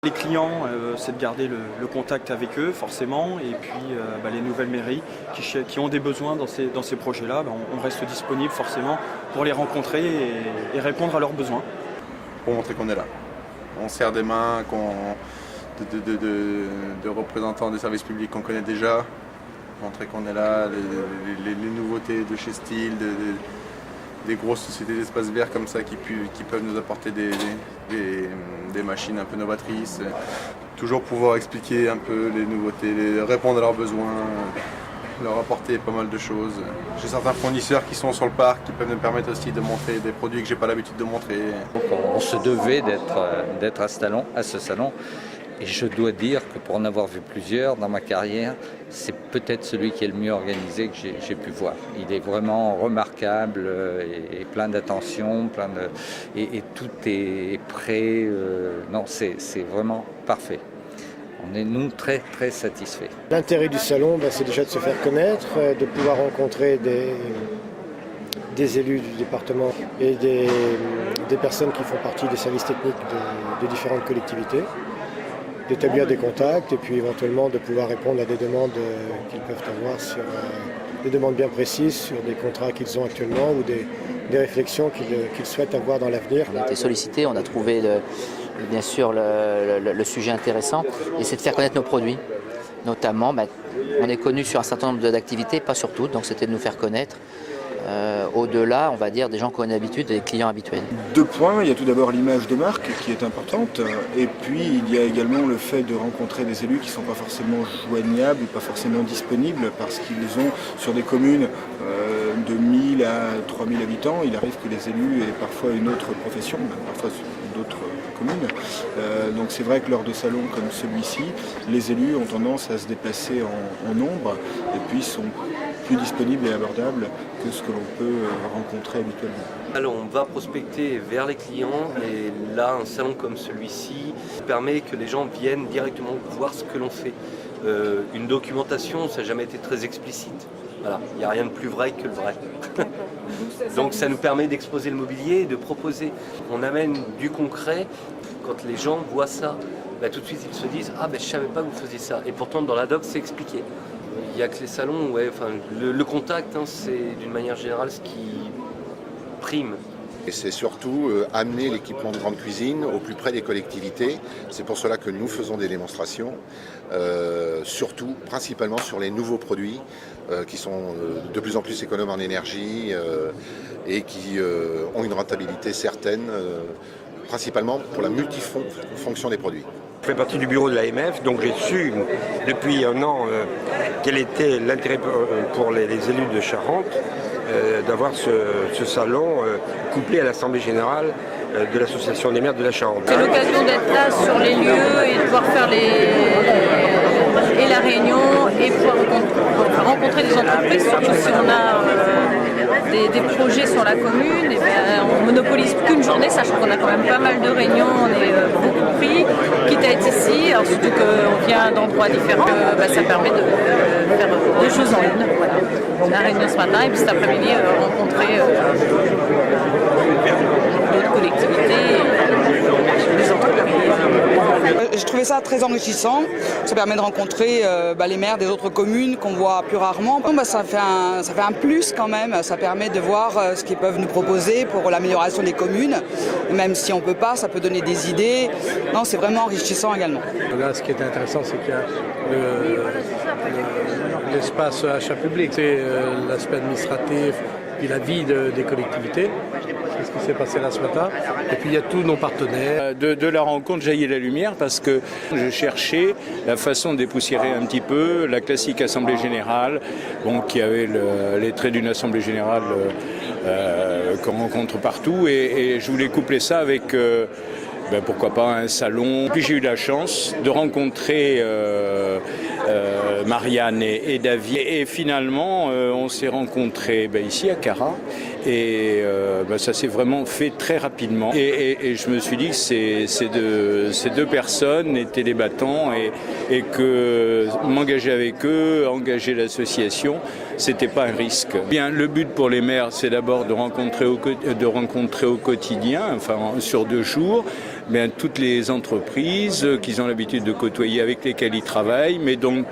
Les clients, c'est de garder le contact avec eux forcément, et puis les nouvelles mairies qui ont des besoins dans ces projets-là, on reste disponible forcément pour les rencontrer et répondre à leurs besoins. Pour montrer qu'on est là. On serre des mains de représentants des services publics qu'on connaît déjà, montrer qu'on est là, les nouveautés de chez Stihl, des grosses sociétés d'espaces verts comme ça qui peuvent nous apporter des machines un peu novatrices. Toujours pouvoir expliquer un peu les nouveautés, répondre à leurs besoins, leur apporter pas mal de choses. J'ai certains fournisseurs qui sont sur le parc qui peuvent me permettre aussi de montrer des produits que j'ai pas l'habitude de montrer. Donc on se devait d'être à ce salon. Et je dois dire que pour en avoir vu plusieurs dans ma carrière, c'est peut-être celui qui est le mieux organisé que j'ai pu voir. Il est vraiment remarquable et plein d'attention, et tout est prêt. Non, c'est vraiment parfait. On est, nous, très très satisfaits. L'intérêt du salon, c'est déjà de se faire connaître, de pouvoir rencontrer des élus du département et des personnes qui font partie des services techniques de différentes collectivités, d'établir des contacts et puis éventuellement de pouvoir répondre à des demandes qu'ils peuvent avoir sur des demandes bien précises sur des contrats qu'ils ont actuellement ou des réflexions qu'ils souhaitent avoir dans l'avenir. On a été sollicités, on a trouvé bien sûr le sujet intéressant, et c'est de faire connaître nos produits. Notamment, on est connu sur un certain nombre d'activités, pas sur toutes, donc c'était de nous faire connaître. Au-delà, on va dire, des gens qui ont une habitude, des clients habituels. 2 points, il y a tout d'abord l'image de marque qui est importante, et puis il y a également le fait de rencontrer des élus qui ne sont pas forcément joignables, pas forcément disponibles, parce qu'ils ont sur des communes de 1000 à 3000 habitants, il arrive que les élus aient parfois une autre profession, parfois d'autres communes. Donc c'est vrai que lors de salons comme celui-ci, les élus ont tendance à se déplacer en nombre, et puis sont plus disponibles et abordables que ce que l'on peut rencontrer habituellement. Alors on va prospecter vers les clients, et là un salon comme celui-ci permet que les gens viennent directement voir ce que l'on fait. Une documentation, ça n'a jamais été très explicite. Voilà, il n'y a rien de plus vrai que le vrai. Donc ça nous permet d'exposer le mobilier et de proposer. On amène du concret. Quand les gens voient ça, tout de suite ils se disent « Ah je ne savais pas que vous faisiez ça ». Et pourtant dans la doc c'est expliqué. Il n'y a que les salons, le contact, c'est d'une manière générale ce qui prime. Et c'est surtout amener l'équipement de grande cuisine au plus près des collectivités. C'est pour cela que nous faisons des démonstrations, surtout, principalement sur les nouveaux produits qui sont de plus en plus économes en énergie et qui ont une rentabilité certaine, principalement pour la multifonction des produits. Je fais partie du bureau de l'AMF, donc j'ai su depuis un an quel était l'intérêt pour les élus de Charente d'avoir ce salon couplé à l'Assemblée Générale de l'Association des maires de la Charente. C'est l'occasion d'être là sur les lieux et de pouvoir faire la réunion et pouvoir rencontrer des entreprises, surtout si on a des projets sur la commune. Et on monopolise qu'une journée, sachant qu'on a quand même pas mal de réunions, on est beaucoup pris, quitte à être ici, alors surtout qu'on vient d'endroits différents, ça permet de faire 2 choses en une. Voilà. La réunion ce matin et puis cet après-midi rencontrer d'autres collectivités, des entreprises. J'ai trouvé ça très enrichissant. Ça permet de rencontrer les maires des autres communes qu'on voit plus rarement. Ça fait un plus quand même. Ça permet de voir ce qu'ils peuvent nous proposer pour l'amélioration des communes. Et même si on ne peut pas, ça peut donner des idées. Non, c'est vraiment enrichissant également. Là, ce qui est intéressant, c'est qu'il y a l'espace achat public. C'est l'aspect administratif, puis la vie des collectivités. C'est ce qui s'est passé là ce matin. Et puis il y a tous nos partenaires. De la rencontre jaillit la lumière parce que je cherchais la façon de dépoussiérer un petit peu la classique Assemblée Générale, qui avait les traits d'une Assemblée Générale qu'on rencontre partout. Et je voulais coupler ça avec pourquoi pas un salon. Puis j'ai eu la chance de rencontrer Marianne et David. Et finalement, on s'est rencontrés ici à Cara. Et ça s'est vraiment fait très rapidement. Et je me suis dit que ces deux personnes étaient des battants et que m'engager avec eux, engager l'association, c'était pas un risque. Bien, le but pour les maires, c'est d'abord de rencontrer au quotidien, enfin sur 2 jours, toutes les entreprises qu'ils ont l'habitude de côtoyer, avec lesquelles ils travaillent, mais donc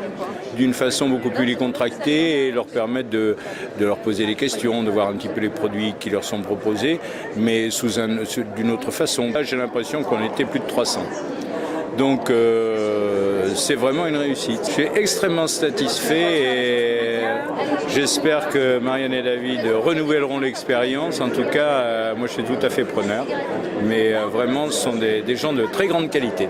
d'une façon beaucoup plus décontractée et leur permettre de leur poser des questions, de voir un petit peu les produits qui leur sont proposés, mais d'une autre façon. Là, j'ai l'impression qu'on était plus de 300. Donc c'est vraiment une réussite. Je suis extrêmement satisfait et j'espère que Marianne et David renouvelleront l'expérience. En tout cas, moi je suis tout à fait preneur. Mais vraiment, ce sont des gens de très grande qualité.